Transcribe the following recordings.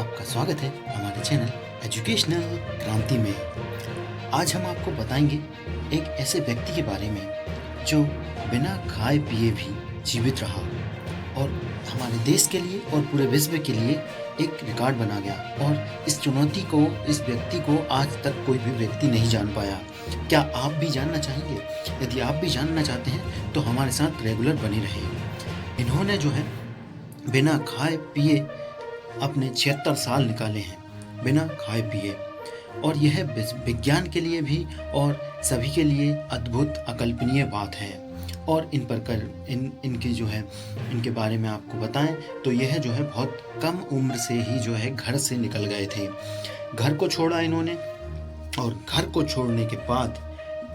आपका स्वागत है हमारे चैनल एजुकेशनल क्रांति में। आज हम आपको बताएंगे एक ऐसे व्यक्ति के बारे में जो बिना खाए पिए भी जीवित रहा और हमारे देश के लिए और पूरे विश्व के लिए एक रिकॉर्ड बना गया। और इस चुनौती को, इस व्यक्ति को आज तक कोई भी व्यक्ति नहीं जान पाया। क्या आप भी जानना चाहेंगे? यदि आप भी जानना चाहते हैं तो हमारे साथ रेगुलर बने रहिए। इन्होंने जो है बिना खाए पिए अपने 76 साल निकाले हैं, बिना खाए पिए। और यह विज्ञान के लिए भी और सभी के लिए अद्भुत अकल्पनीय बात है। और इनकी जो है इनके बारे में आपको बताएं तो यह जो है बहुत कम उम्र से ही जो है घर से निकल गए थे। घर को छोड़ा इन्होंने और घर को छोड़ने के बाद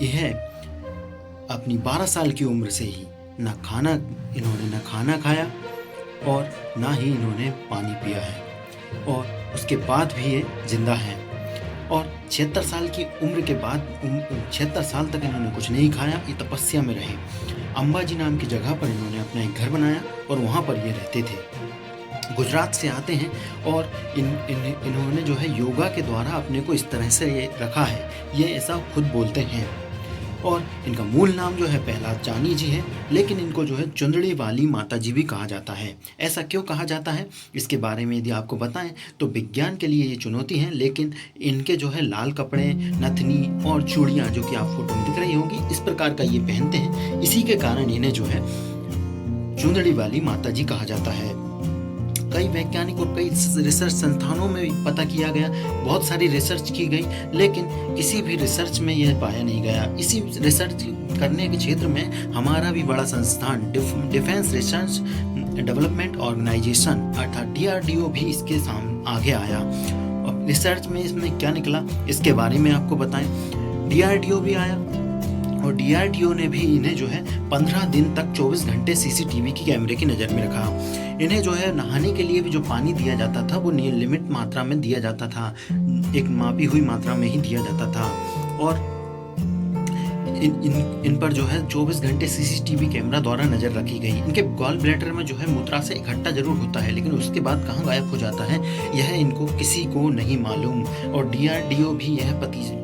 यह अपनी 12 साल की उम्र से ही इन्होंने न खाना खाया और ना ही इन्होंने पानी पिया है, और उसके बाद भी ये जिंदा हैं। और 76 साल की उम्र के बाद 76 साल तक इन्होंने कुछ नहीं खाया, ये तपस्या में रहे। अंबाजी नाम की जगह पर इन्होंने अपना एक घर बनाया और वहाँ पर ये रहते थे। गुजरात से आते हैं और इन्होंने जो है योगा के द्वारा अपने को इस तरह से ये रखा है, ये ऐसा खुद बोलते हैं। और इनका मूल नाम जो है प्रहलाद जानी जी है, लेकिन इनको जो है चुंदड़ी वाली माता जी भी कहा जाता है। ऐसा क्यों कहा जाता है, इसके बारे में यदि आपको बताएं तो विज्ञान के लिए ये चुनौती है। लेकिन इनके जो है लाल कपड़े, नथनी और चूड़ियाँ जो कि आप फोटो में दिख रही होंगी, इस प्रकार का ये पहनते हैं। इसी के कारण इन्हें जो है चुंदड़ी वाली माता जी कहा जाता है। कई वैज्ञानिक और कई रिसर्च संस्थानों में भी पता किया गया, बहुत सारी रिसर्च की गई, लेकिन किसी भी रिसर्च में यह पाया नहीं गया। इसी रिसर्च करने के क्षेत्र में हमारा भी बड़ा संस्थान डिफेंस रिसर्च डेवलपमेंट ऑर्गेनाइजेशन अर्थात DRDO भी इसके सामने आगे आया। और रिसर्च में इसमें क्या निकला इसके बारे में आपको बताएं। DRDO भी आया और DRDO ने भी इन्हें जो है 15 दिन तक 24 घंटे CCTV की कैमरे की नज़र में रखा। इन्हें जो है नहाने के लिए भी जो पानी दिया जाता था वो लिमिट मात्रा में दिया जाता था, एक मापी हुई मात्रा में ही दिया जाता था। और इन पर जो है 24 घंटे CCTV कैमरा द्वारा नज़र रखी गई। इनके गॉल ब्लैडर में जो है मूत्राशय इकट्ठा जरूर होता है, लेकिन उसके बाद कहाँ गायब हो जाता है यह इनको किसी को नहीं मालूम। और DRDO भी यह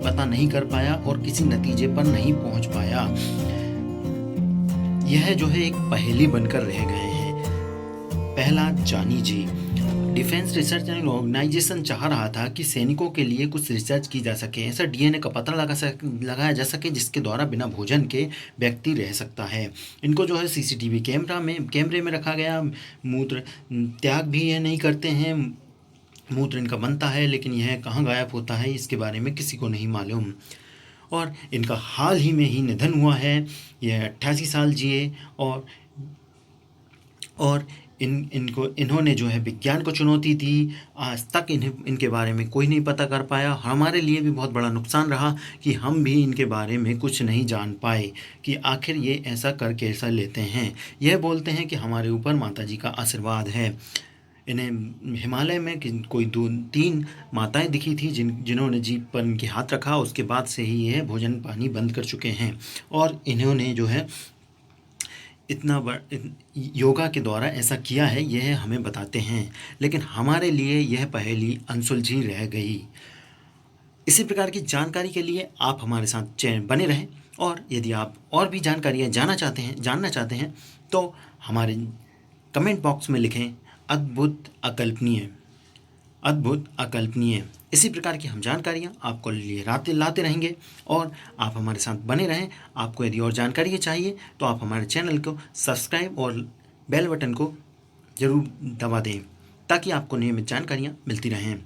पता नहीं कर पाया और किसी नतीजे पर नहीं पहुंच पाया। यह जो है एक पहेली बनकर रह गए हैं। प्रहलाद जानी जी। डिफेंस रिसर्च एंड ऑर्गेनाइजेशन चाह रहा था कि सैनिकों के लिए कुछ रिसर्च की जा सके, ऐसा DNA का पता लगाया जा सके जिसके द्वारा बिना भोजन के व्यक्ति रह सकता है। इनको जो है CCTV कैमरे में रखा गया। मूत्र त्याग भी यह नहीं करते हैं, मूत्र इनका बनता है, लेकिन यह कहाँ गायब होता है इसके बारे में किसी को नहीं मालूम। और इनका हाल ही में ही निधन हुआ है। यह 88 साल जिए और इन्होंने जो है विज्ञान को चुनौती दी। आज तक इनके बारे में कोई नहीं पता कर पाया। हमारे लिए भी बहुत बड़ा नुकसान रहा कि हम भी इनके बारे में कुछ नहीं जान पाए कि आखिर ये ऐसा कर कैसा लेते हैं। यह बोलते हैं कि हमारे ऊपर माता जी का आशीर्वाद है। इन्हें हिमालय में कोई 2-3 माताएं दिखी थी जिन्होंने जीभ पर इनके हाथ रखा, उसके बाद से ही यह भोजन पानी बंद कर चुके हैं। और इन्होंने जो है योगा के द्वारा ऐसा किया है, यह हमें बताते हैं। लेकिन हमारे लिए यह पहेली अनसुलझी रह गई। इसी प्रकार की जानकारी के लिए आप हमारे साथ चैनल बने रहें। और यदि आप और भी जानकारियाँ जानना चाहते हैं तो हमारे कमेंट बॉक्स में लिखें अद्भुत अकल्पनीय। इसी प्रकार की हम जानकारियाँ आपको लिए लाते रहेंगे और आप हमारे साथ बने रहें। आपको यदि और जानकारी चाहिए तो आप हमारे चैनल को सब्सक्राइब और बेल बटन को ज़रूर दबा दें ताकि आपको नियमित जानकारियाँ मिलती रहें।